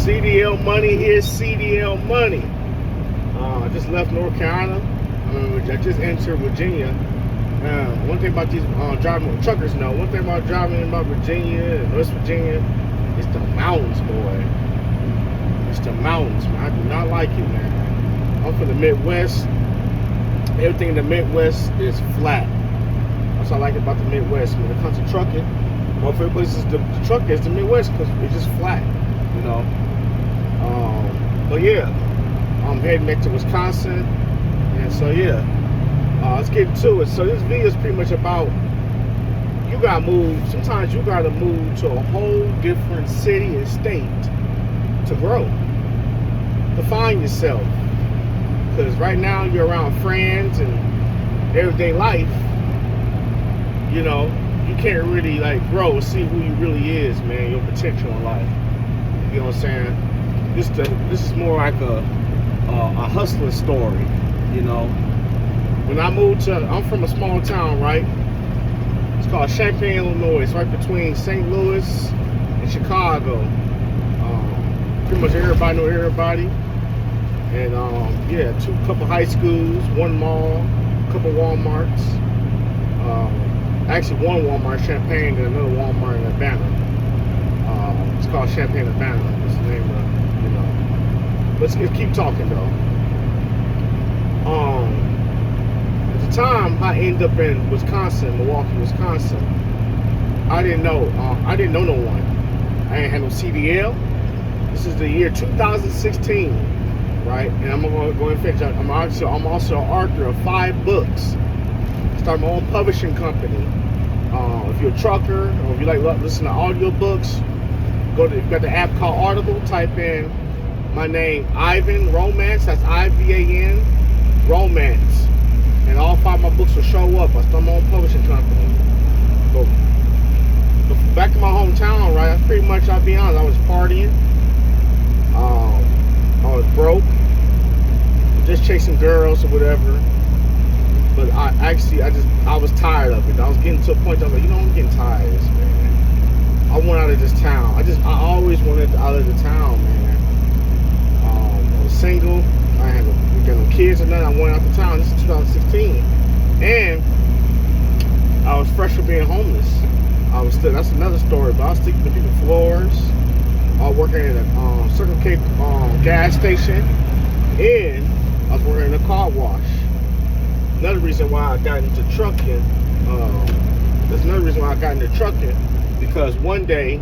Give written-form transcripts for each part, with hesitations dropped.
CDL money. Here's CDL money. I just left North Carolina. I just entered Virginia. One thing about these driving truckers know. One thing about driving about Virginia and West Virginia is the mountains, boy. It's the mountains, man. I do not like it, man. I'm from the Midwest. Everything in the Midwest is flat. That's what I like about the Midwest. When it comes to trucking, my favorite place is the truck is the Midwest because it's just flat, you know. But yeah, I'm heading back to Wisconsin, and so yeah, let's get into it. So this video is pretty much about you gotta move. Sometimes you gotta move to a whole different city and state to grow, to find yourself. Because right now you're around friends and everyday life, you know, you can't really like grow and see who you really is, man, your potential in life. You know what I'm saying? This is more like a hustler story, you know. When I moved I'm from a small town, right? It's called Champaign, Illinois. It's right between St. Louis and Chicago. Pretty much everybody know everybody. And yeah, couple high schools, one mall, couple Walmarts. Actually, one Walmart, Champaign, and another Walmart in Atlanta. It's called Champaign, Atlanta. That's the name of, you know. Let's keep talking though. At the time, I ended up in Wisconsin, Milwaukee, Wisconsin. I didn't know no one. I ain't had no CDL. This is the year 2016. Right, and I'm gonna go and finish. I'm also an author of 5 books. Started my own publishing company. If you're a trucker or if you like listen to audiobooks, you got the app called Audible. Type in my name, Ivan Romance. That's IVAN Romance, and all 5 of my books will show up. I started my own publishing company. But back to my hometown, right? I'll be honest. I was partying. I was broke, just chasing girls or whatever. But I was tired of it. I was getting to a point that I was like, you know, I'm getting tired of this, man. I want out of this town. I always wanted out of the town, man. I was single. I had no kids or nothing. I wanted out the town. This is 2016, and I was fresh from being homeless. That's another story. But I was sleeping on people's floors. I was working at a Circle K gas station, and I was working in a car wash. Another reason why I got into trucking, because one day,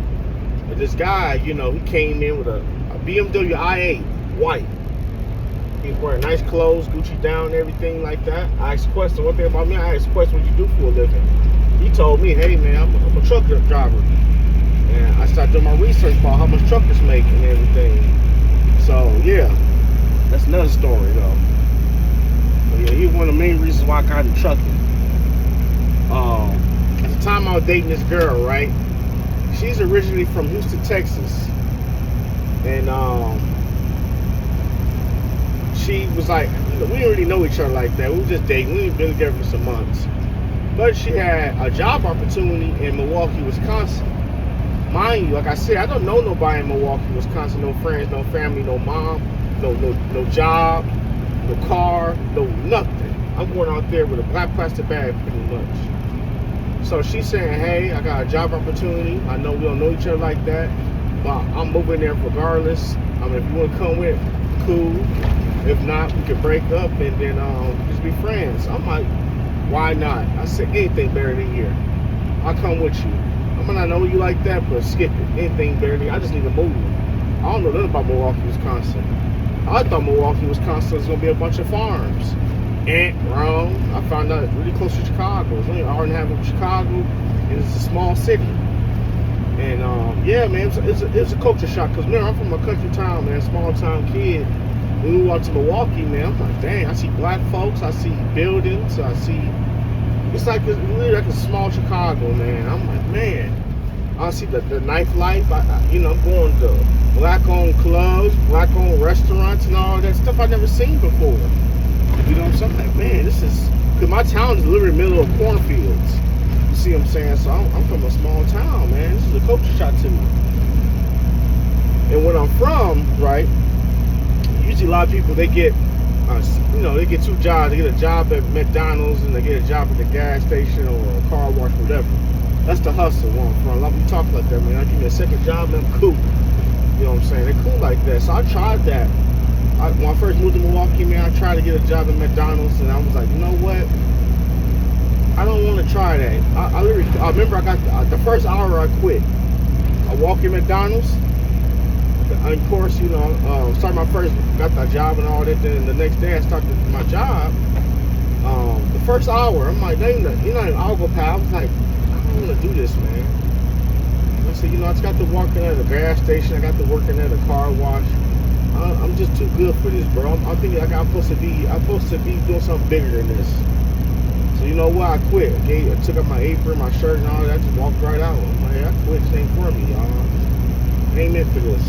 this guy, you know, he came in with a BMW i8, white. He was wearing nice clothes, Gucci down, and everything like that. I asked a question, one thing about me, I asked a question, what you do for a living? He told me, hey man, I'm a truck driver. And I started doing my research about how much truckers make and everything. So yeah, that's another story though. But yeah, he's one of the main reasons why I got into trucking. At the time I was dating this girl, right? She's originally from Houston, Texas. And she was like, we didn't really know each other like that. We were just dating. We had been together for some months. But she had a job opportunity in Milwaukee, Wisconsin. Mind you, like I said, I don't know nobody in Milwaukee, Wisconsin. No friends, no family, no mom, no job, no car, no nothing. I'm going out there with a black plastic bag pretty much. So she's saying, hey, I got a job opportunity. I know we don't know each other like that, but I'm moving there regardless. I mean, if you want to come with, cool. If not, we can break up and then just be friends. I'm like, why not? I said, anything better than here. I'll come with you. I might not know you like that, but skip it. Anything better than I just need to move. I don't know nothing about Milwaukee, Wisconsin. I thought Milwaukee, Wisconsin was going to be a bunch of farms. Wrong. I found out it's really close to Chicago. It's only an hour and a half from Chicago, and it's a small city. And yeah, man, it's a culture shock. Because, man, I'm from a country town, man, small town kid. When we moved out to Milwaukee, man, I'm like, dang, I see black folks, I see buildings, it's really like a small Chicago, man. I'm like, man, I see the nightlife. I'm going to black-owned clubs, black-owned restaurants, and all that stuff I've never seen before. You know what I'm saying? I'm like, man, because my town is literally in the middle of cornfields. You see what I'm saying? So I'm from a small town, man. This is a culture shock to me. And where I'm from, right? Usually a lot of people, they get, they get two jobs. They get a job at McDonald's and they get a job at the gas station or a car wash, whatever. That's the hustle. A lot of people talk like that, man. I give me a second job and I'm cool. You know what I'm saying? They're cool like that. So I tried that. When I first moved to Milwaukee, man, I tried to get a job at McDonald's, and I was like, you know what? I don't want to try that. I remember I got the first hour I quit. I walk in McDonald's. Of course, started got the job and all that. Then the next day I started my job. The first hour, I'm like, I'll go pal. I was like, I don't want to do this, man. I said, I just got to work at a gas station. I got to work at a car wash. I'm just too good for this, bro. I'm thinking like I'm supposed to be doing something bigger than this. So you know what? I quit. Okay, I took up my apron, my shirt, and all that. I just walked right out. I'm like, I quit. This ain't for me, y'all. Ain't meant for this.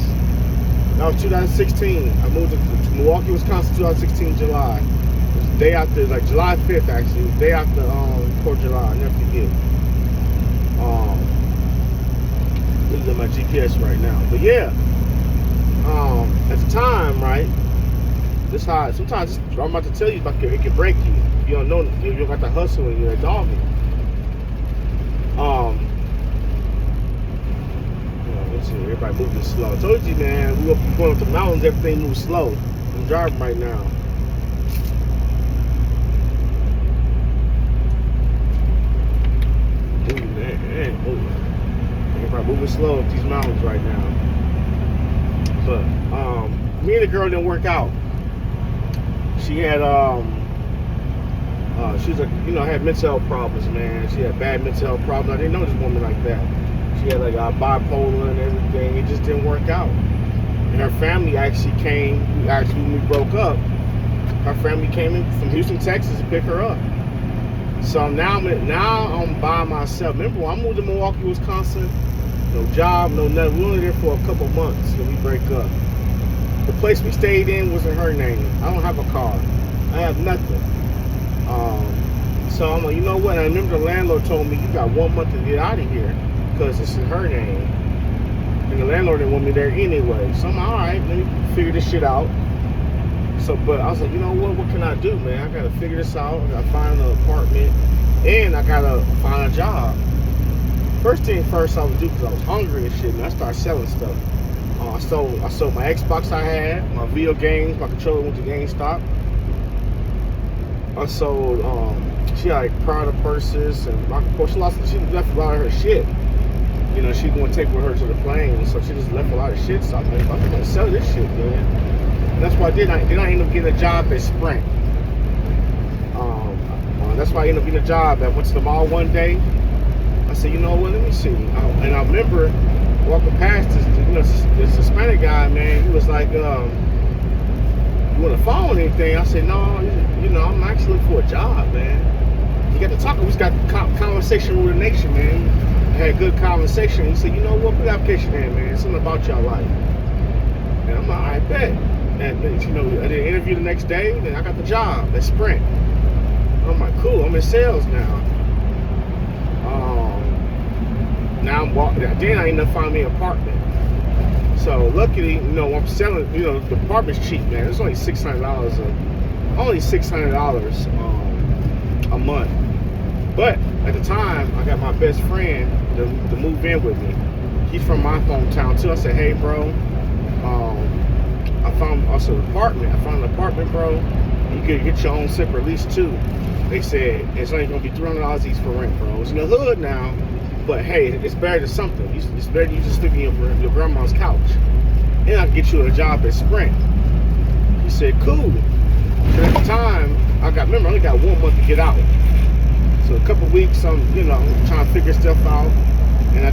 That was 2016. I moved to Milwaukee, Wisconsin, 2016, July. It was the day after, like July 5th, actually. It was the day after 4th of July. I never forget. This is on my GPS right now. But yeah. At the time, right, this how sometimes I'm about to tell you, it can break you. If you don't know, if you don't got the hustle and you're a dog. Let's see, everybody moving slow. I told you, man, we were going up the mountains, everything moves slow. I'm driving right now. Everybody moving slow up these mountains right now. But me and the girl didn't work out. She had she was had mental health problems, man. She had bad mental health problems. I didn't know this woman like that. She had like bipolar and everything. It just didn't work out. And her family actually came. When we broke up, her family came in from Houston, Texas, to pick her up. So now I'm by myself. Remember when I moved to Milwaukee, Wisconsin? No job, no nothing. We were only there for a couple months when we break up. The place we stayed in was in her name. I don't have a car. I have nothing. So I'm like, you know what? I remember the landlord told me, you got 1 month to get out of here because it's in her name. And the landlord didn't want me there anyway. So I'm like, all right, let me figure this shit out. So, but I was like, you know what can I do, man? I gotta figure this out. I gotta find an apartment and I gotta find a job. First thing first I would do, because I was hungry and shit, man, I started selling stuff. I sold my Xbox I had, my video games, my controller went to GameStop. I sold, she had like Prada purses, and she left a lot of her shit. She didn't want to take with her to the plane, so she just left a lot of shit. So I'm like, I'm gonna sell this shit, man. And that's why I ended up getting a job at Sprint. That's why I ended up getting a job. I went to the mall one day. I said, you know what, let me see. And I remember walking past this Hispanic guy, man. He was like, you want to phone anything? I said, no, I'm actually looking for a job, man. He got to talking. We just got conversation with the nation, man. I had good conversation. He said, you know what, put the application in, man. Something about your life. And I'm like, I bet. And I did an interview the next day, then I got the job at Sprint. I'm like, cool, I'm in sales now. Now I'm walking. Then I ended up finding me an apartment. So luckily, I'm selling. The apartment's cheap, man. It's only $600 a month. But at the time, I got my best friend to move in with me. He's from my hometown too. I said, hey, bro, I found also an apartment. I found an apartment, bro. You could get your own separate lease too. They said it's only gonna be $300 each for rent, bro. It's in the hood now. But hey, it's better than something. It's better than you just sleeping in your grandma's couch. And I can get you a job at Sprint. He said, cool. So at the time, I only got 1 month to get out. So a couple weeks, I'm trying to figure stuff out. And I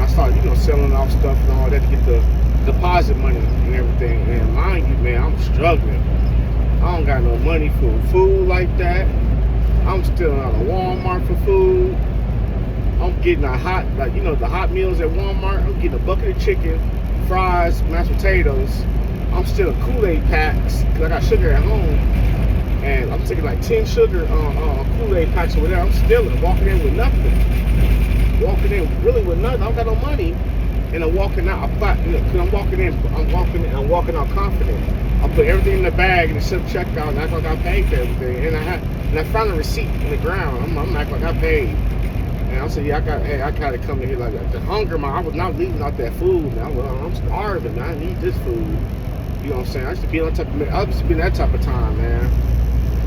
started, selling off stuff and all that to get the deposit money and everything. And mind you, man, I'm struggling. I don't got no money for food like that. I'm stealing out of Walmart for food. I'm getting the hot meals at Walmart. I'm getting a bucket of chicken, fries, mashed potatoes. I'm stealing Kool-Aid packs because I got sugar at home. And I'm taking like 10 sugar Kool-Aid packs or whatever. I'm stealing, walking in with nothing. Walking in really with nothing. I don't got no money. and I'm walking out. Cause I'm walking out confident. I put everything in the bag and the self checkout, and I act like I paid for everything. And I found a receipt in the ground. I'm acting like I paid. And I said, yeah, I gotta come in here like that. The hunger, man. I was not leaving out that food, man. I'm starving, man. I need this food. You know what I'm saying? I used to be in that type of time, man.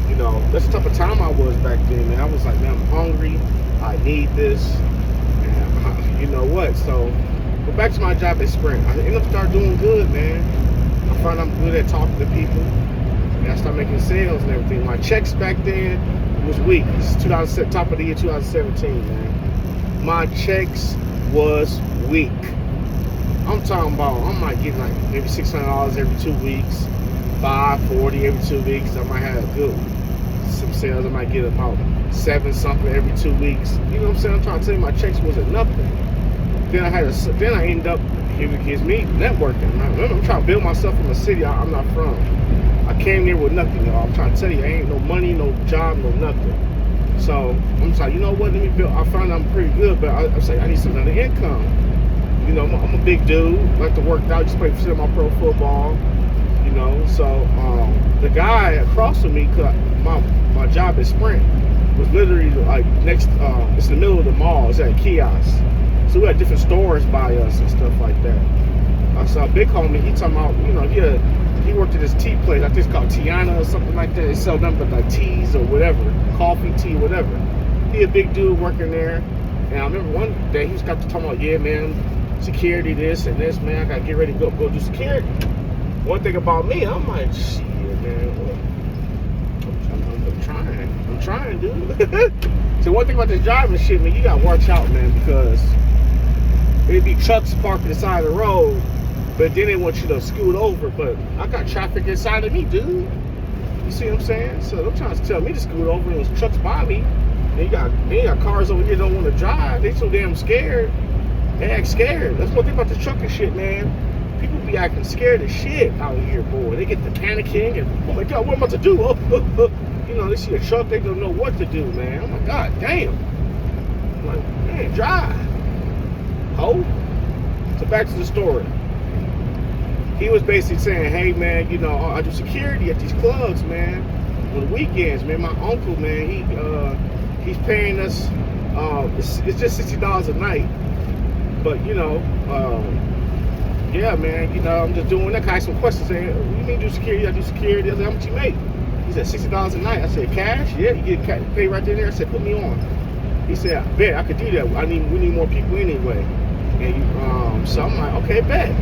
You know, that's the type of time I was back then, man. I was like, man, I'm hungry. I need this. And you know what? So, go back to my job at Sprint. I ended up start doing good, man. I found I'm good at talking to people. And I started making sales and everything. My checks back then was weak. This is top of the year 2017, man. My checks was weak. I'm talking about, I might get like maybe $600 every 2 weeks, $540 every 2 weeks. I might have some sales. I might get about 7 something every 2 weeks. You know what I'm saying? I'm trying to tell you, my checks wasn't nothing. Then I ended up, here's me networking. I'm trying to build myself from a city I'm not from. I came here with nothing, y'all. I'm trying to tell you, I ain't no money, no job, no nothing. So I'm just like, you know what? Let me build. I found I'm pretty good, but I was like, I need some other income. You know, I'm a big dude, like to work out, just play semi-pro football. You know, so the guy across from me, cause my job at Sprint was literally like next. It's in the middle of the mall. It's at a kiosk. So we had different stores by us and stuff like that. I saw a big homie. He talking about, you know, he worked at this tea place. I think it's called Tiana or something like that. They sell nothing but like teas or whatever, coffee, tea, whatever. He a big dude working there. And I remember one day he was got to talking about, yeah, man, security this and this, man. I gotta get ready to go do security. One thing about me, I'm like, shit, man. I'm trying, dude. So one thing about this driving shit, man, you gotta watch out, man, because it'd be trucks parked on the side of the road, but then they want you to scoot over. But I got traffic inside of me, dude. You see what I'm saying? So they're trying to tell me to scoot over, and there's trucks by me. And you got cars over here that don't want to drive. They so damn scared. They act scared. That's one thing about the trucking shit, man. People be acting scared as shit out here, boy. They get the panicking and, oh my God, what am I about to do? You know, they see a truck, they don't know what to do, man. Oh my God, damn. I'm like, man, drive. Ho. So back to the story. He was basically saying, hey, man, you know, I do security at these clubs, man. On the weekends, man. My uncle, man, he's paying us, it's just $60 a night. But, you know, yeah, man, you know, I'm just doing that. I had some questions saying, what do you mean do security? I do security. I said, how much you make? He said, $60 a night. I said, cash? Yeah, you get paid right there. I said, put me on. He said, I bet I could do that. We need more people anyway. And so I'm like, okay, bet.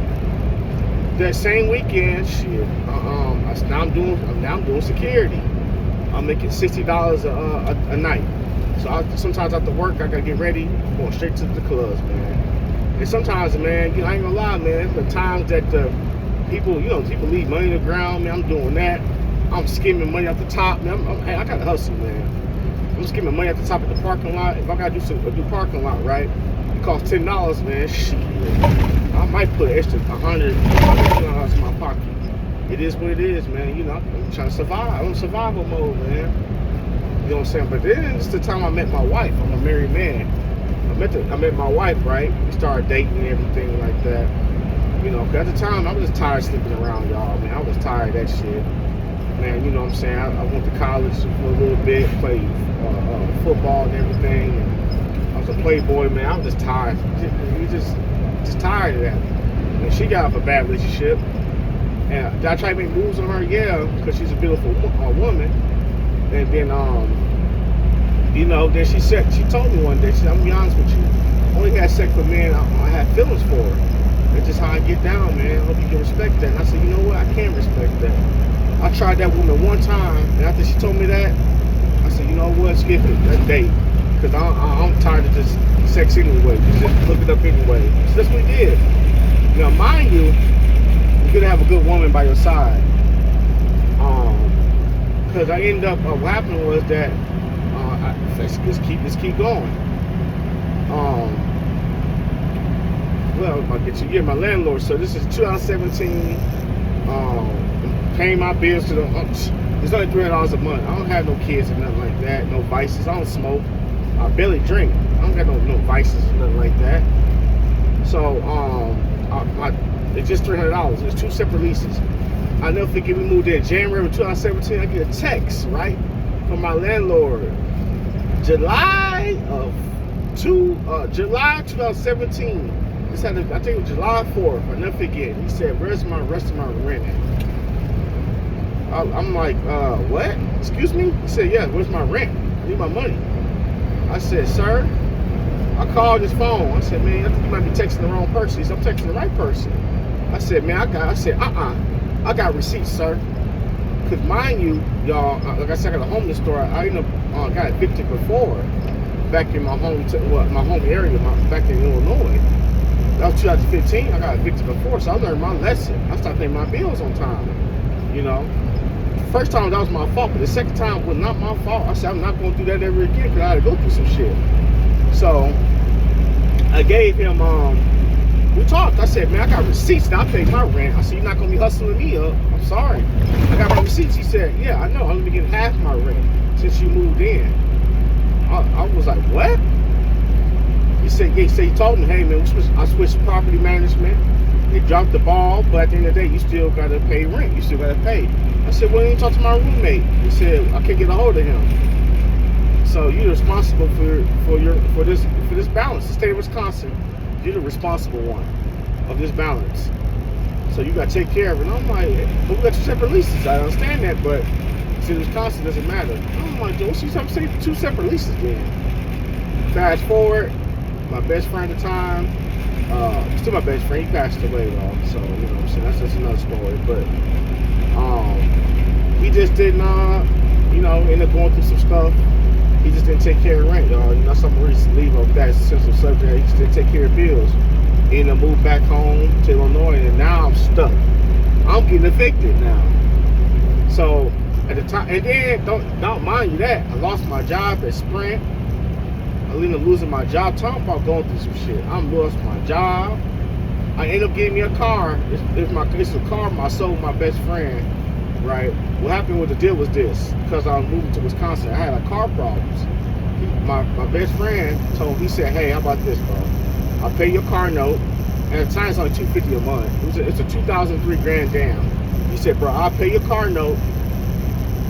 That same weekend, shit, now I'm doing security. I'm making $60 a night. So sometimes after work, I gotta get ready, going straight to the clubs, man. And sometimes, man, you know, I ain't gonna lie, man, the times that people leave money on the ground, man, I'm doing that. I'm skimming money off the top, man. Hey, I gotta hustle, man. I'm skimming money at the top of the parking lot. If I gotta do parking lot, right? It costs $10, man. Shit. I might put an extra $100 in my pocket. It is what it is, man. You know, I'm trying to survive. I'm in survival mode, man. You know what I'm saying? But then it's the time I met my wife. I'm a married man. I met my wife, right? We started dating and everything like that. You know, 'cause at the time I was just tired of sleeping around y'all, man. I was tired of that shit. Man, you know what I'm saying? I went to college for a little bit, played football and everything. And I was a playboy, man. I was just tired. Just tired of that. And she got off a bad relationship. And did I try to make moves on her? Yeah, because she's a beautiful woman. And then, you know, then she told me one day, she said, I'm gonna be honest with you. I only had sex with men I had feelings for. That's just how I get down, man. I hope you can respect that. And I said, you know what? I can't respect that. I tried that woman one time, and after she told me that, I said, you know what? Skip it, that date. Because I'm tired of just sex anyway. Just look it up anyway. So that's what we did. Now, mind you, you're gonna have a good woman by your side. Because I ended up, what happened was that, let's keep going. Well, I'll get you. Yeah, my landlord. So this is 2017. Paying my bills to the. It's only $300 a month. I don't have no kids or nothing like that. No vices. I don't smoke. I barely drink. I don't got no vices or nothing like that. So it's just $300. It's two separate leases. I never forget, we moved in January of 2017. I get a text, right, from my landlord. July 2017. This had, I think it was July 4th. I never forget. He said, "Where's my rest of my rent at?" I'm like, what? Excuse me? He said, "Yeah, where's my rent? I need my money." I said, "Sir," I called his phone. I said, "Man, I think you might be texting the wrong person." He said, "I'm texting the right person." I said, "Man, I got receipts, sir." Because mind you, y'all, like I said, I got a home store. I ended up got evicted before, back in my home area, back in Illinois. That was 2015. I got evicted before, so I learned my lesson. I started paying my bills on time. You know, first time that was my fault, but the second time was not my fault. I said, I'm not going to do that ever again because I had to go through some shit. So I gave him, we talked. I said, "Man, I got receipts. Now I paid my rent." I said, "You're not going to be hustling me up. I'm sorry. I got my receipts." He said, "Yeah, I know. I'm going to get half my rent since you moved in." I was like, "What?" He said, "Yeah." He told me, "Hey, man, I switched property management. They dropped the ball, but at the end of the day, you still got to pay rent. You still got to pay." I said, "Well, you didn't talk to my roommate." He said, "I can't get a hold of him." So you're responsible for this balance. The state of Wisconsin, you're the responsible one of this balance. So you got to take care of it. And I'm like, "But we got two separate leases." I understand that, but see, Wisconsin doesn't matter. I'm like, "Don't see something say two separate leases then." Fast forward, my best friend at the time, still my best friend, he passed away though. So, you know what I'm saying? That's just another story. But he just did not, end up going through some stuff. He just didn't take care of rent, y'all. You know, some reason leave on that sensitive subject. He just didn't take care of bills. He ended up moving back home to Illinois, and now I'm stuck. I'm getting evicted now. So at the time, and then don't mind you that I lost my job at Sprint. I ended up losing my job. Talking about going through some shit. I lost my job. I ended up getting me a car. It's a car I sold my best friend. Right. What happened with the deal was this: because I was moving to Wisconsin, I had car problems. My best friend he said, "Hey, how about this, bro? I'll pay your car note, and at the time it's only $250 a month. It's a 2003 Grand Am." He said, "Bro, I'll pay your car note,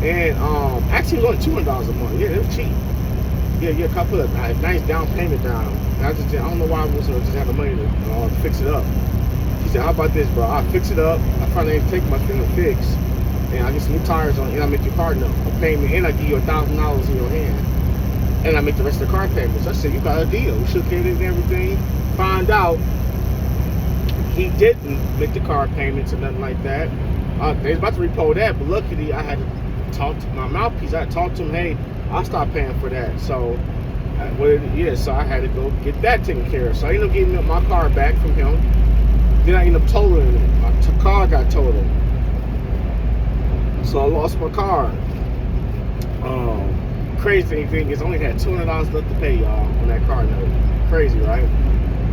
and actually it was only $200 a month. Yeah, it was cheap. Yeah, I put a nice down payment down. And I don't know why I wasn't just have the money to fix it up." He said, "How about this, bro? I'll fix it up. I finally take my thing to fix. And I get some new tires on it, and I make your car note a payment, and I give you $1,000 in your hand, and I make the rest of the car payments." I said, "You got a deal." We shook hands and everything. Find out he didn't make the car payments or nothing like that. They was about to repo that, but luckily I had to talk to my mouthpiece. I had to talk to him. "Hey, I'll stop paying for that." So, so I had to go get that taken care of. So I ended up getting my car back from him. Then I ended up totaling it. My car got totaled. So I lost my car. Crazy thing is, I only had $200 left to pay, y'all, on that car note. Crazy, right?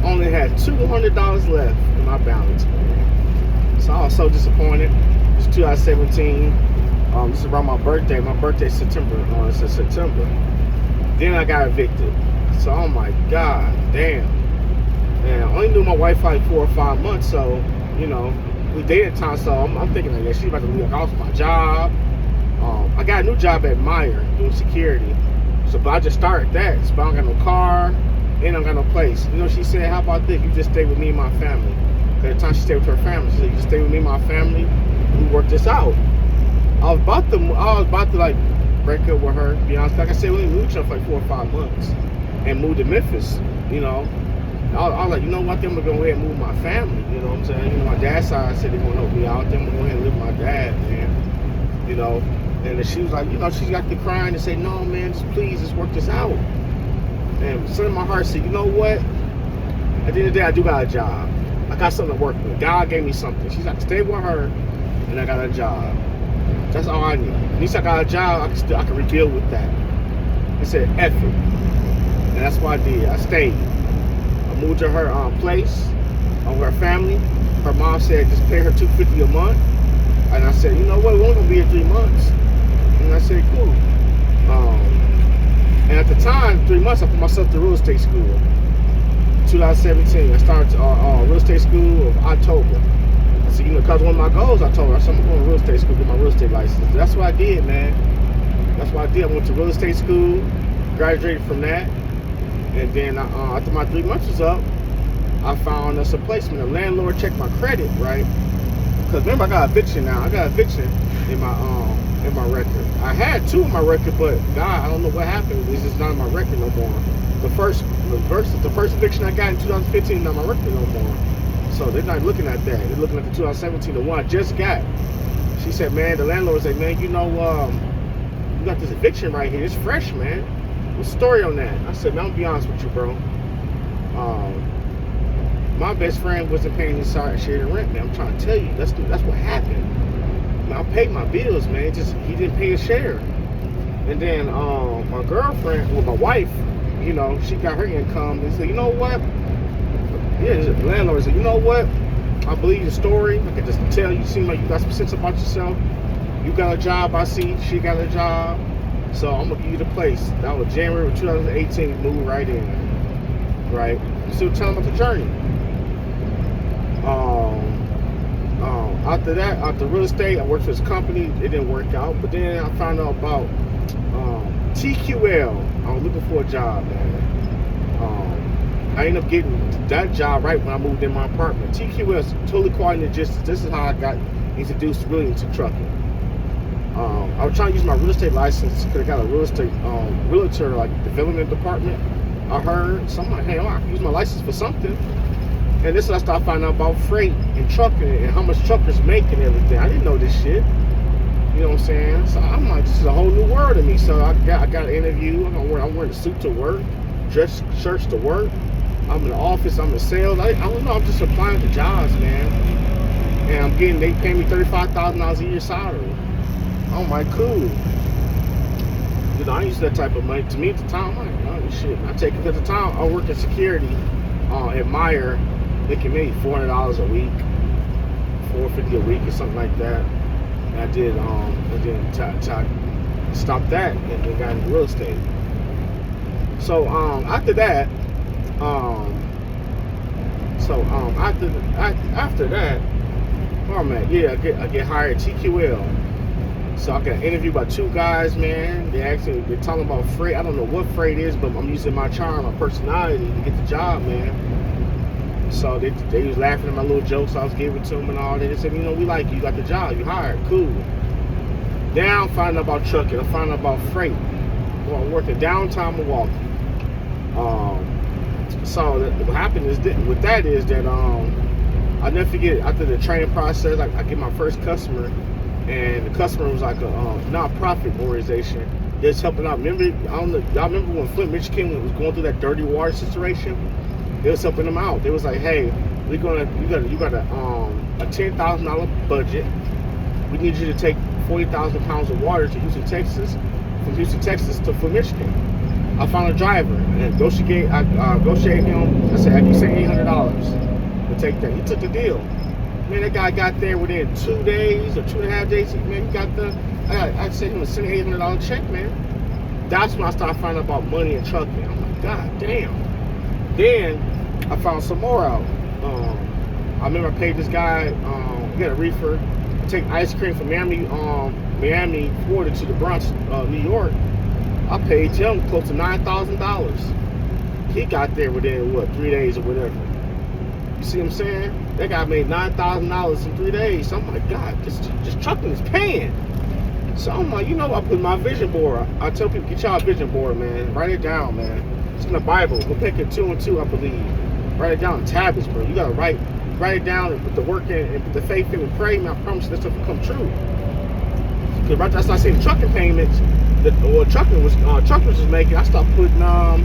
Only had $200 left in my balance, man. So I was so disappointed. It's 2017. This is around my birthday. My birthday's September. It's in September. Then I got evicted. So, oh my God, damn. And I only knew my wife like 4 or 5 months, so, we dated time, so I'm thinking like, yeah, she's about to leave. I lost my job. I got a new job at Meyer doing security. So, but I just started that. So, but I don't got no car, and I don't got no place. She said, "How about this? You just stay with me and my family." At the time, she stayed with her family. She said, "You just stay with me and my family, and we work this out." I was about to like break up with her. To be honest, like I said, we only knew each other for like 4 or 5 months, and moved to Memphis. I was like, I think I'm gonna go ahead and move my family. You know what I'm saying? My dad's side said they're gonna help me out. Then I'm gonna go ahead and live with my dad, man. And then she was like, she got to crying and say, "No, man, please, just work this out." And something in my heart said, "You know what? At the end of the day, I do got a job. I got something to work with. God gave me something." She's like, "Stay with her," and I got a job. That's all I need. At least I got a job. I can rebuild with that. I said, "F it," and that's what I did. I stayed. I moved to her place with her family. Her mom said, "Just pay her $250 a month." And I said, "You know what? We're only gonna be here 3 months." And I said, "Cool." And at the time, 3 months, I put myself to real estate school. 2017. I started real estate school of October. I said, because one of my goals, I told her, I said, I'm going to real estate school, get my real estate license. That's what I did, man. That's what I did. I went to real estate school, graduated from that, and then after my 3 months was up, I found us a placement. The landlord checked my credit, right? Because remember, I got eviction now. I got eviction in my record. I had 2 in my record, but God, I don't know what happened. It's just not in my record no more. The first eviction I got in 2015 not on my record no more. So they're not looking at that. They're looking at the 2017, the one I just got. She said, man, the landlord said, man, you got this eviction right here. It's fresh, man. What's the story on that? I said, man, I'm gonna be honest with you, bro. My best friend wasn't paying his share of rent, man. I'm trying to tell you, that's what happened. I paid my bills, man. Just he didn't pay his share. And then my girlfriend, well, my wife, she got her income. They said, you know what? Yeah, the landlord said, you know what? I believe your story. I can just tell you seem like you got some sense about yourself. You got a job, I see. She got a job. So I'm gonna give you the place. That was January of 2018. Moved right in. Right? Still telling about the journey. After that, after real estate, I worked for this company. It didn't work out. But then I found out about TQL. I was looking for a job, man. I ended up getting that job right when I moved in my apartment. TQL is totally quality logistics. This is how I got introduced really into trucking. I was trying to use my real estate license because I got a real estate realtor development department. I heard, so I'm like, hey, I can use my license for something. And this is when I started finding out about freight and trucking and how much truckers make and everything. I didn't know this shit. You know what I'm saying? So I'm like, this is a whole new world to me. So I got an interview. I'm wearing a suit to work, dress shirts to work. I'm in the office. I'm in sales. I don't know. I'm just applying for jobs, man. And they pay me $35,000 a year salary. I'm like, cool. I ain't used to that type of money. To me at the time, I'm like, oh shit. I take it at the time. I worked in security at Meyer. They can make $400 a week, $450 a week or something like that. And I did, stopped that and then got into real estate. So after that, after that, oh man, yeah, I get hired at TQL. So I got interviewed by 2 guys, man. They're talking about freight. I don't know what freight is, but I'm using my charm, my personality to get the job, man. So they was laughing at my little jokes I was giving to them and all that. They said, we like you. You got the job. You hired. Cool. Now I'm finding out about trucking. I'm finding out about freight. Well, I work in downtown Milwaukee. So what happened is that I never forget, after the training process, I get my first customer, and the customer was like a non-profit organization. They're just helping out. Y'all remember when Flint, Michigan was going through that dirty water situation? They was helping them out. They was like, hey, you got a $10,000 budget. We need you to take 40,000 pounds of water to Houston, Texas, from Houston, Texas to Flint, Michigan. I found a driver and negotiated him. I said, I can say $800 to take that. He took the deal. Man, that guy got there within 2 days or 2.5 days. Man, he got I sent him a $800 check, man. That's when I started finding out about money and trucking. I'm like, God damn. Then I found some more out. I remember I paid this guy, he had a reefer, take ice cream from Miami, Florida to the Bronx, New York. I paid him close to $9,000. He got there within 3 days or whatever. You see what I'm saying? That guy made $9,000 in 3 days. So I'm like, God, this trucking is paying. So I'm like, I put my vision board. I tell people, get y'all a vision board, man. Write it down, man. It's in the Bible. Habakkuk 2 and 2, I believe. Write it down in tablets, bro. You gotta write it down and put the work in and put the faith in and pray, man. I promise you that stuff will come true. Because right after I started seeing trucking payments, truckers was making, I stopped putting I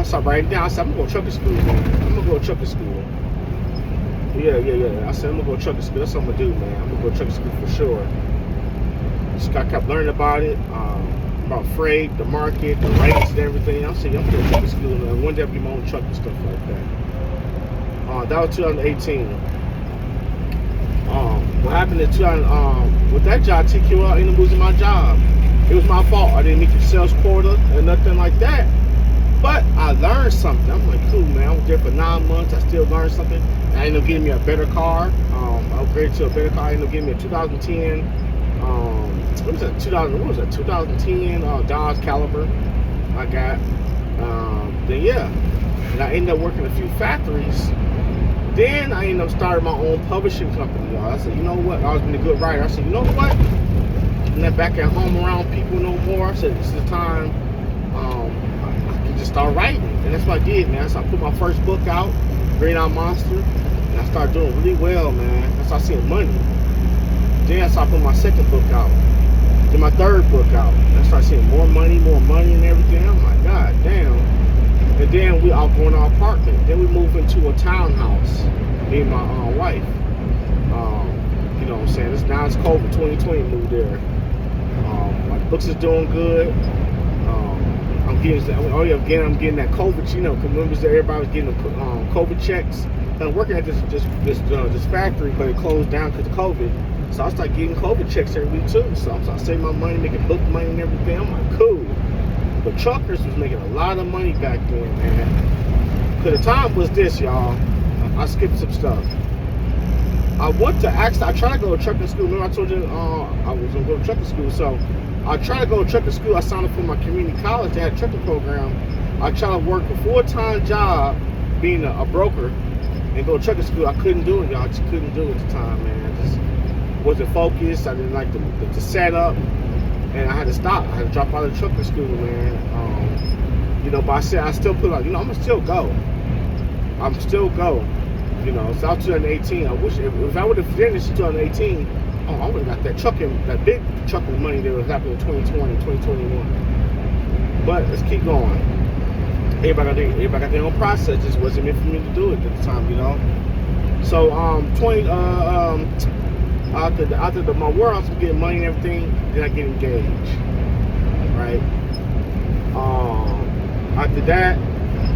started writing down. I said, I'm gonna go to trucking school, man. I'm gonna go to trucking school. Yeah. I said, I'm gonna go to trucking school. That's what I'm gonna do, man. I'm gonna go to trucking school for sure. I kept learning about it, about freight, the market, the rates, and everything. I said, I'm going to trucking school, and one day I'll be my own truck and stuff like that. That was 2018. What happened in with that job, TQL, I ended up losing my job. It was my fault. I didn't meet the sales quota or nothing like that. But I learned something. I'm like, cool, man. I was there for 9 months. I still learned something. And I ended up getting me a better car. I upgraded to a better car. I ended up getting me a 2010. What was that? 2010 Dodge Caliber. I got. Then yeah, and I ended up working a few factories. Then I ended up starting my own publishing company, y'all. I said, you know what? I was being a good writer. I said, you know what? I'm not back at home around people no more. I said, this is the time I can just start writing. And that's what I did, man. So I put my first book out, Green Out Monster, and I started doing really well, man. I started seeing money. Then I started putting my second book out. Then my third book out. And I started seeing more money and everything. I'm like, God damn. And then we outgrowing our apartment. Then we moved into a townhouse, me and my wife. You know what I'm saying? Now it's COVID, 2020 moved there. My books is doing good. I'm getting that COVID, you know, because remember everybody was getting the COVID checks. I'm working at this factory, but it closed down because of COVID. So I started getting COVID checks every week too. So I'm saving my money, making book money and everything. I'm like, cool. But truckers was making a lot of money back then, man. Because the time was this, y'all. I skipped some stuff. I tried to go to trucking school. Remember I told you I was going to go to trucking school. So I tried to go to trucking school. I signed up for my community college. They had a trucking program. I tried to work a full-time job being a broker and go to trucking school. I couldn't do it, y'all. I just couldn't do it at the time, man. I just wasn't focused. I didn't like the setup. And I had to stop. I had to drop out of trucking school, man. You know, but I said I still put out, you know, I'm gonna still go. I'm still go. You know, it's out 2018. I wish if I would have finished in 2018, I would have got that big trucking money that was happening in 2020, 2021. But let's keep going. Everybody got their own process. Just wasn't meant for me to do it at the time, you know. So after my warehouse was getting money and everything, then I get engaged, right? After that,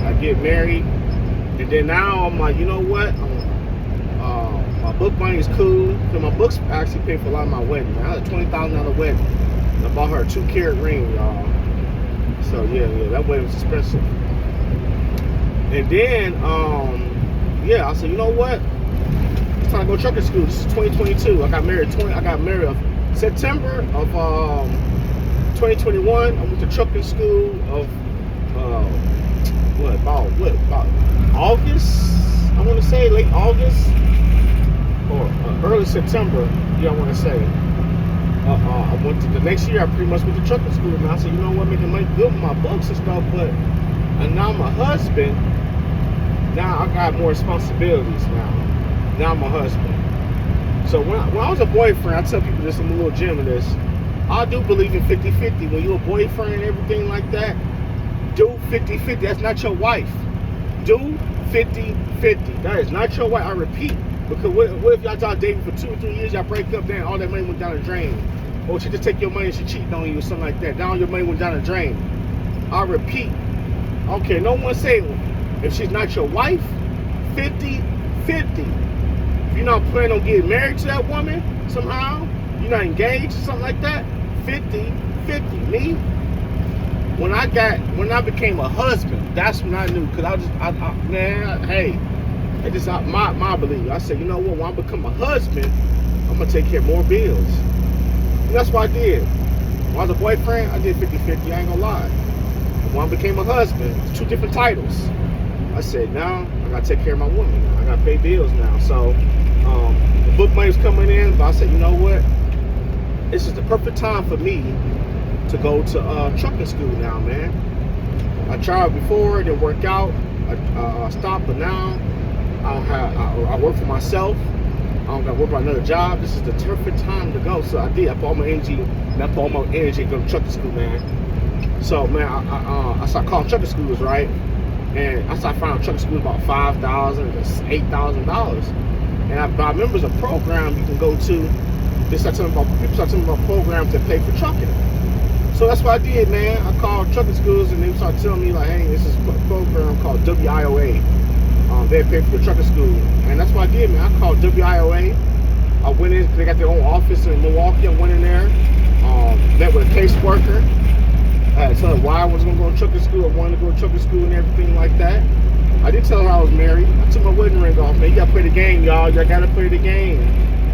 I get married, and then now I'm like, you know what? My book money is cool, because my books actually paid for a lot of my wedding. I had a $20,000 wedding, and I bought her a 2-carat ring, y'all. So yeah, that wedding was expensive. And then, I said, you know what? Time to go to trucking school. This is 2022. I got married September of 2021. I went to trucking school of about August. I want to say late August or early September. Yeah, I want to say. I went to the next year. I pretty much went to trucking school, and I said, you know what, making money good with my books and stuff, and now I'm a husband. Now I got more responsibilities now. Now I'm a husband. So when I was a boyfriend, I tell people this, I'm a little gem of this. I do believe in 50-50. When you're a boyfriend and everything like that, do 50-50. That's not your wife. Do 50-50. That is not your wife. I repeat. Because what if y'all dating for 2 or 3 years, y'all break up, then all that money went down the drain? Or she just take your money and she cheating on you or something like that. Now your money went down the drain. I repeat. Okay, no one say if she's not your wife, 50-50. If you're not planning on getting married to that woman somehow, you're not engaged or something like that, 50-50. Me, when I became a husband, that's when I knew. Because it's just my belief. I said, you know what, when I become a husband, I'm going to take care of more bills. And that's what I did. When I was a boyfriend, I did 50-50, I ain't going to lie. But when I became a husband, it's 2 different titles. I said, now I got to take care of my woman now. I got to pay bills now. So the book money's coming in, but I said, you know what? This is the perfect time for me to go to trucking school now, man. I tried before, it didn't work out. I stopped, but now I work for myself. I don't got to work for another job. This is the perfect time to go. So I did. I put all my energy, and go to trucking school, man. So, man, I started calling trucking schools, right? And I started finding trucking schools about $5,000 to $8,000. And I remember there's a program you can go to. People start telling me about programs that pay for trucking. So that's what I did, man. I called trucking schools, and they started telling me, like, hey, this is a program called WIOA. They pay for the trucking school. And that's what I did, man. I called WIOA. I went in, they got their own office in Milwaukee. I went in there. Met with a caseworker. I had to tell her why I was going to go to trucking school. I wanted to go to trucking school and everything like that. I did tell her I was married. I took my wedding ring off. Man, you got to play the game, y'all. Y'all got to play the game.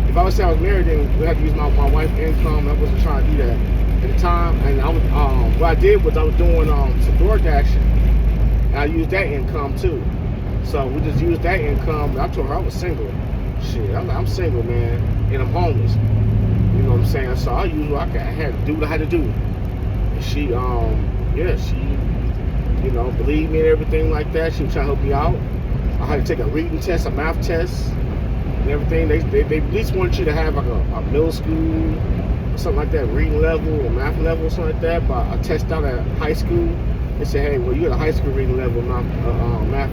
If I would say I was married, then we had to use my wife's income. I wasn't trying to do that at the time. And I was, what I did was I was doing some door dashing. And I used that income too. So we just used that income. I told her I was single. Shit, I'm single, man, and I'm homeless. You know what I'm saying? So I had to do what I had to do. And she, you know, believed me and everything like that. She was trying to help me out. I had to take a reading test, a math test, and everything. They at least want you to have like a middle school or something like that, reading level or math level or something like that. But I tested out at high school. They said, hey, well, you got a high school reading level, math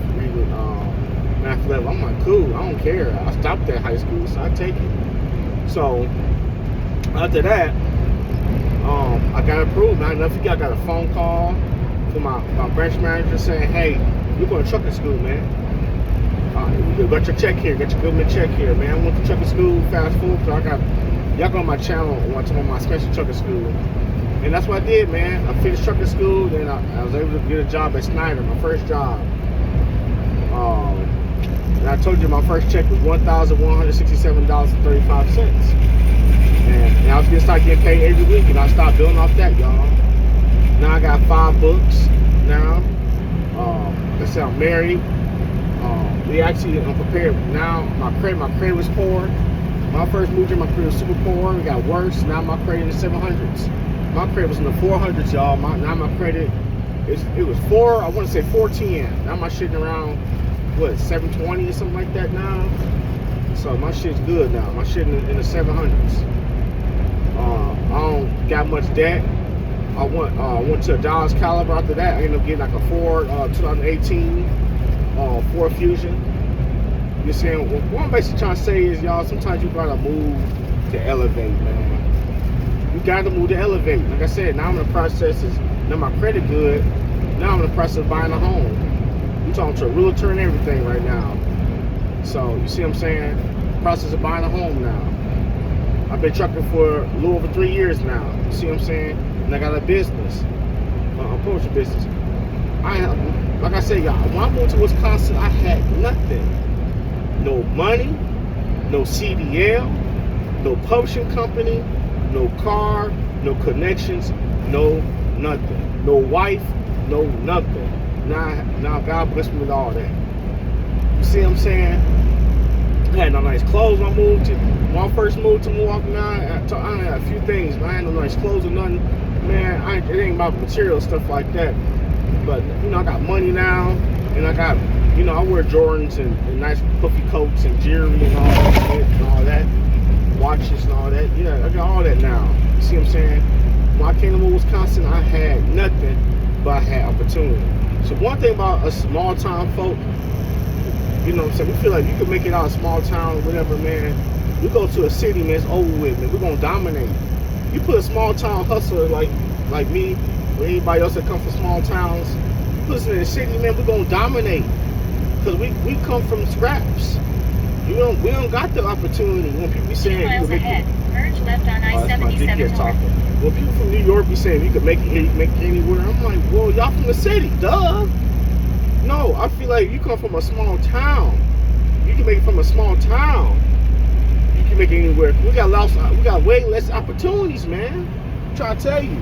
level. I'm like, cool, I don't care. I stopped at high school, so I take it. So after that, I got approved. Not enough. I got a phone call from my branch manager saying, hey, you're going to trucking school, man. You got your check here, get your government check here, man. I went to trucking school, fast forward, so y'all go on my channel and watch some of my special trucking school. And that's what I did, man. I finished trucking school, then I was able to get a job at Snyder, my first job. And I told you my first check was $1,167.35. And I was gonna start getting paid every week, and I stopped building off that, y'all. Now I got 5 books now. Let's say I'm married. I'm prepared now. My credit was poor. When I first moved here, my credit was super poor. It got worse. Now my credit is 700s. My credit was in the 400s, y'all. Now my credit it was 410. Now my shitting around 720 or something like that now. So my shit's good now. My shit in the 700s. I don't got much debt. I went to a Dodge Caliber. After that, I ended up getting like a Ford 2018 Ford Fusion. You're saying what I'm basically trying to say is, y'all, sometimes you gotta move to elevate, man. You gotta move to elevate. Like I said, now I'm in the process. Now my credit good. Now I'm in the process of buying a home. I'm talking to a realtor and everything right now. So you see what I'm saying? Process of buying a home now. I've been trucking for a little over 3 years now. You see what I'm saying? And I got a business, a poultry business. Like I said, y'all, when I moved to Wisconsin, I had nothing. No money, no CDL, no publishing company, no car, no connections, no nothing. No wife, no nothing. Now God bless me with all that. You see what I'm saying? I had no nice clothes when I first moved to Milwaukee. Now I had a few things, but I had no nice clothes or nothing. Man, it ain't about material stuff like that. But you know, I got money now, and I got, you know, I wear Jordans and nice puffy coats and jewelry and all that shit and all that, watches and all that. Yeah, I got all that now. You see what I'm saying? When I came to Wisconsin, I had nothing, but I had opportunity. So one thing about a small town folk, you know what I'm saying, we feel like you can make it out of a small town or whatever, man. We go to a city, man, it's over with, man. We're gonna dominate. You put a small town hustler like me or anybody else that come from small towns, you put us in the city, man, we're gonna dominate. Because we come from scraps. We don't got the opportunity. When people be saying 2 miles ahead, merge left on I-77 north. When people from New York be saying you can make it here, you can make it anywhere, I'm like, well, y'all from the city, duh. No, I feel like you come from a small town. You can make it from a small town. You can make it anywhere. We got way less opportunities, man. I'm trying to tell you.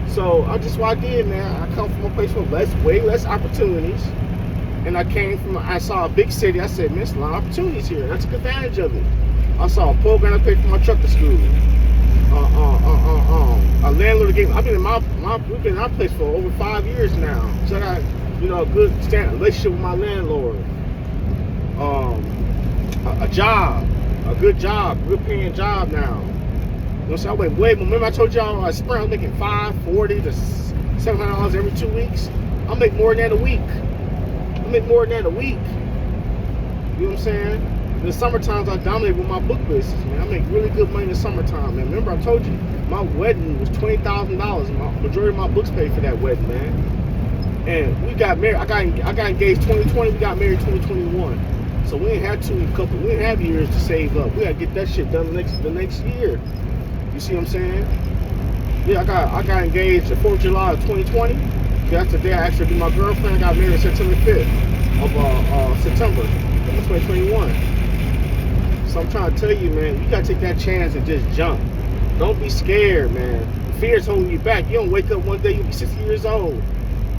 So I just what I did, man. I come from a place with way less opportunities. And I saw a big city. I said, man, there's a lot of opportunities here. I took advantage of it. I saw a program I paid for my trucking school. A landlord gave. I've been in we've been in our place for over 5 years now. So I got, you know, a good relationship with my landlord. A job, a good paying job now. You know, so I went way more. Remember I told y'all I was making $540 to $700 every 2 weeks. I make more than that a week. You know what I'm saying? In the summertime, I dominate with my book business, man. I make really good money in the summertime, man. Remember, I told you, my wedding was $20,000. Majority of my books paid for that wedding, man. And we got married. I got engaged 2020. We got married 2021. So we ain't had we didn't have years to save up. We gotta get that shit done the next year. You see what I'm saying? Yeah, I got engaged the 4th of July of 2020. That's the day I actually be my girlfriend. I got married September 5th of September of 2021. So I'm trying to tell you, man, you gotta take that chance and just jump. Don't be scared, man. Fear's holding you back. You don't wake up one day, you'll be 60 years old.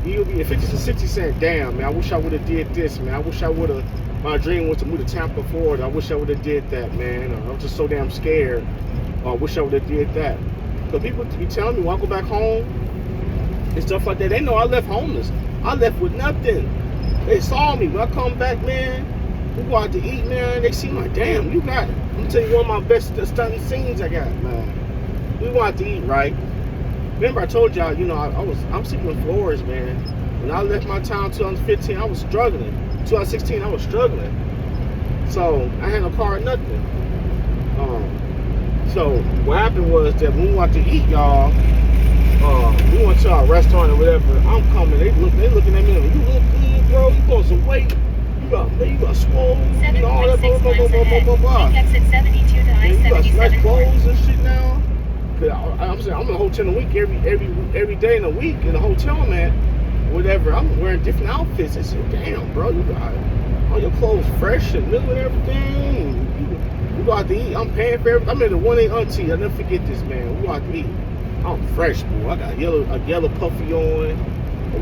You'll be at 50 to 60 cent. Damn, man, I wish I would have did this, man. I wish I would have. My dream was to move to Tampa, Florida. I wish I would have did that, man. I was just so damn scared. I wish I would have did that. Because people be telling me when I go back home and stuff like that, they know I left homeless. I left with nothing. They saw me. When I come back, man, we go out to eat, man. They see me like, damn, you got it. I'm telling you one of my best stunning scenes I got, man. We go out to eat, right? Remember I told y'all, you know, I'm sleeping on floors, man. When I left my town 2015, I was struggling. 2016, I was struggling. So I had no car or nothing. So what happened was that when we went to eat, y'all, we went to our restaurant or whatever. I'm coming, they looking at me like, you look good, bro. You lost some weight. You got swole. You know, all that blah blah blah. Take exit 72 to You got some nice I-77 clothes and shit now. I'm saying I'm in a hotel in a week every day in a week in a hotel, man. Whatever. I'm wearing different outfits. I said, damn, bro, you got all your clothes fresh and new and everything. We go out to eat. I'm paying for everything. I'm in the 1-8 auntie. I'll never forget this, man. We go out to eat. I'm fresh, boy. I got a yellow puffy on, a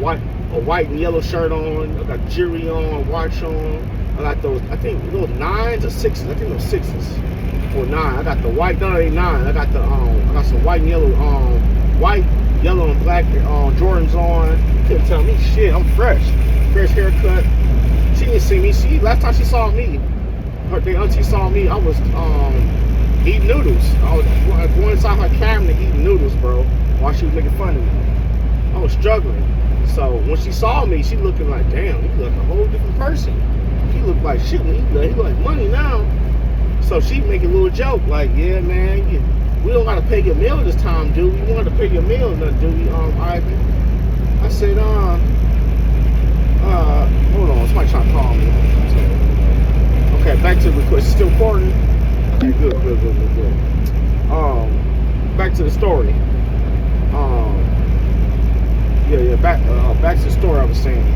white and yellow shirt on. I got jewelry on, watch on. I got those. I think those 9s or 6s. I think those 6s or 9. I got the white. No, they 9. I got the I got some white and yellow white, yellow and black Jordans on. You couldn't tell me shit. I'm fresh. Fresh haircut. She didn't see me. Last time she saw me, her auntie saw me, I was eating noodles. I was going inside her cabinet eating noodles, bro, while she was making fun of me. I was struggling. So when she saw me, she looking like, damn, you look like a whole different person. He looked like shit. He look like money now. So she make a little joke like, yeah, man, we don't gotta pay your meal this time, dude. We want to pay your meal, nothing, do we, Ivy? I said, hold on, somebody trying to call me. Okay, back to the request. Still recording? Okay, good. Back to the story. Back to the story I was saying.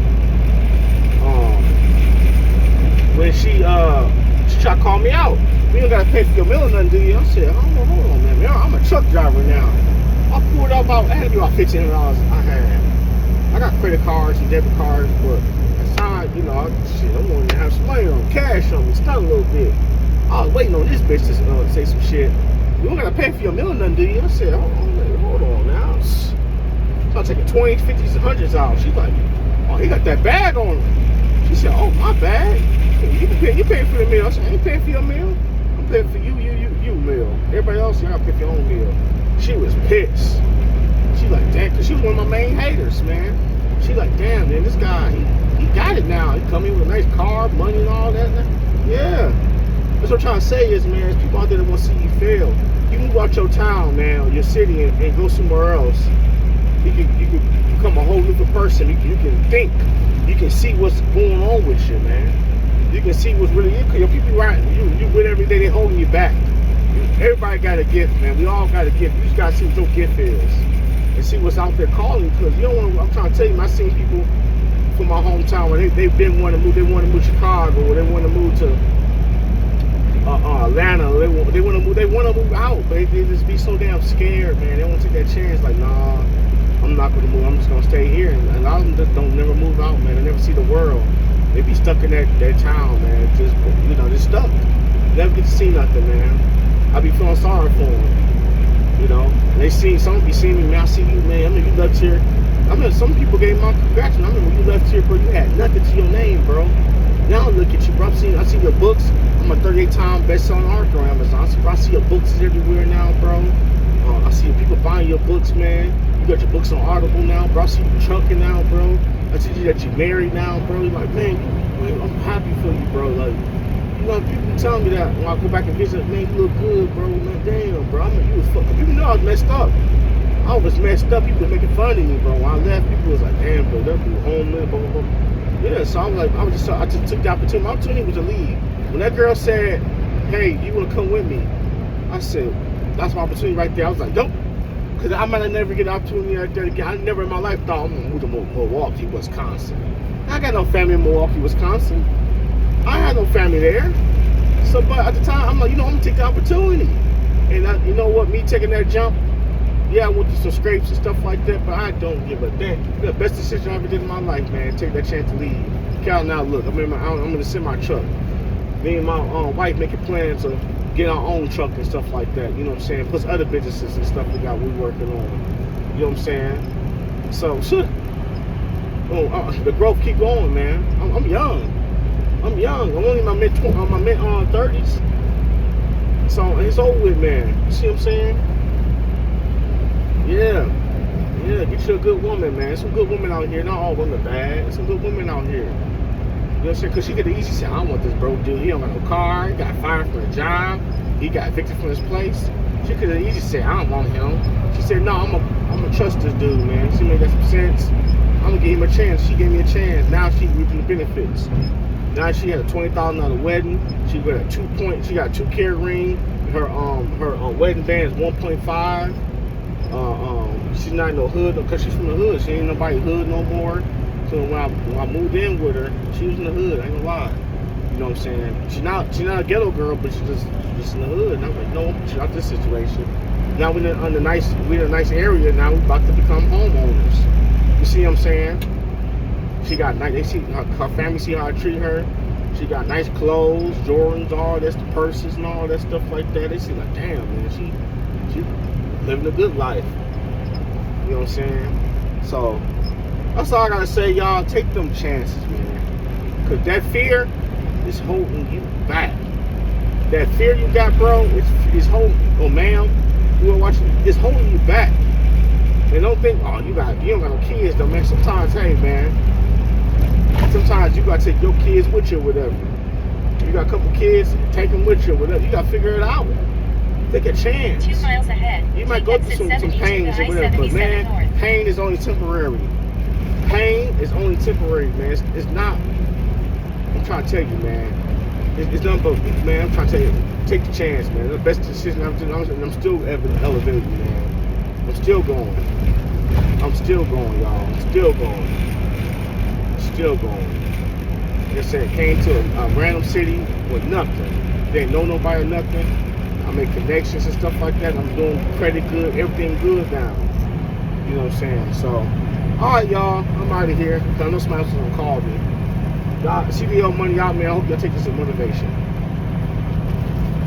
When she tried to call me out. You don't gotta pay for your meal or nothing, do you? I said, hold on, man. I'm a truck driver now. I pulled up I had to be about $1,500 I got credit cards and debit cards, but at times, you know, I wanted to have some money on cash on me, stunt a little bit. I was waiting on this bitch to say some shit. You don't gotta pay for your meal or nothing, do you? I said, hold on now. So I'm taking 20s, 50s, and 100s out. She's like, oh, he got that bag on him. She said, oh, my bag? You paying for the meal. I said, I ain't paying for your meal. I'm paying for you meal. Everybody else, you gotta pick your own meal. She was pissed. She like, damn, because she was one of my main haters, man. She like, damn, man, this guy, he got it now. He come in with a nice car, money and all that. Yeah. That's what I'm trying to say is, man, there's people out there that want to see you fail. You move out your town, man, or your city, and go somewhere else. You can become a whole different person. You can think. You can see what's going on with you, man. You can see what's really, your people right, you with every day, they holding you back. Everybody got a gift, man. We all got a gift. You just got to see what your gift is. And see what's out there calling, because you don't want to, I'm trying to tell you, I've seen people from my hometown where they've been wanting to move, they want to move to Chicago, or they want to move to Atlanta, or they want to move out, but they just be so damn scared, man. They don't take that chance, like, nah, I'm not going to move, I'm just going to stay here. And a lot of them just don't never move out, man. They never see the world. They be stuck in that town, man. Just, you know, they're stuck. Never get to see nothing, man. I be feeling sorry for them, you know. And they see, some be seeing me, man, I see you, man. I mean, you left here. I mean, some people gave my congrats. I mean, when you left here, bro, you had nothing to your name, bro. Now look at you, bro. I see your books. I'm a 38-time best-selling author on Amazon. I see your books everywhere now, bro. I see people buying your books, man. You got your books on Audible now, bro. I see you trucking now, bro. I see that you're married now, bro. You're like, man, I'm happy for you, bro. Like, you know, people tell me that when I go back and visit, man, you look good, bro. Man, damn, bro. I mean, you was fucking. People know I was messed up. I was messed up. People were making fun of me, bro. When I left, people was like, damn, bro, that dude homeless, blah, blah, blah. Yeah, so I was like, I just took the opportunity. My opportunity was to leave. When that girl said, hey, you want to come with me? I said, that's my opportunity right there. I was like, nope. because I might never get an opportunity like that again. I never in my life thought I'm gonna move to Milwaukee, Wisconsin. I got no family in Milwaukee, Wisconsin. I had no family there. So, but at the time, I'm like, I'm gonna take the opportunity. And you know what? Me taking that jump, yeah, I went through some scrapes and stuff like that, but I don't give a damn. The best decision I ever did in my life, man. Take that chance to leave. Cal, now look, I'm gonna send my truck. Me and my wife making plans of get our own truck and stuff like that. You know what I'm saying? Plus other businesses and stuff we working on. You know what I'm saying? So, shit. The growth keep going, man. I'm young. I'm only in my mid 30s. So it's over with, man. You see what I'm saying? Yeah. Get you a good woman, man. Some good women out here. Not all women bad. Some good women out here. You know what I'm saying? Because she could easily say, I don't want this broke dude. He don't got no car. He got fired from a job. He got evicted from his place. She could have easily said, I don't want him. She said, no, I'm gonna trust this dude, man. She made that some sense. I'm gonna give him a chance. She gave me a chance. Now she's reaping the benefits. Now she had a $20,000 wedding. She got a 2 point. She got a 2-carat ring. Her wedding band is 1.5. She's not in no hood because she's from the hood. She ain't nobody hood no more. So when I moved in with her, she was in the hood. I ain't gonna lie. You know what I'm saying? She's not a ghetto girl, but she's just in the hood. And I'm like, no, she's not this situation. Now we're in a nice area. Now we're about to become homeowners. You see what I'm saying? She got nice. They see her family see how I treat her. She got nice clothes, Jordans, all that's the purses and all that stuff like that. They see like, damn, man, she living a good life. You know what I'm saying? So that's all I gotta say, y'all. Take them chances, man. Cause that fear is holding you back. That fear you got, bro, is holding. Oh, ma'am, you are watching. It's holding you back. And don't think, oh, you don't got no kids, though, man. Sometimes, hey, man. Sometimes you gotta take your kids with you or whatever. You got a couple kids, take them with you or whatever. You gotta figure it out. Take a chance. 2 miles ahead. You might go through some pains or whatever, but man, pain is only temporary. Pain is only temporary, man. It's not. I'm trying to tell you, man. It's nothing but, man. I'm trying to tell you, take the chance, man. The best decision I'm still elevating, man. I'm still going, y'all. I'm still going. Like I said, came to a random city with nothing. Didn't know nobody or nothing. I made connections and stuff like that. I'm doing credit good, everything good now. You know what I'm saying? So, alright, y'all. I'm out of here. I know somebody else is gonna call me. Y'all, CDL money out, man. I hope y'all take this as motivation.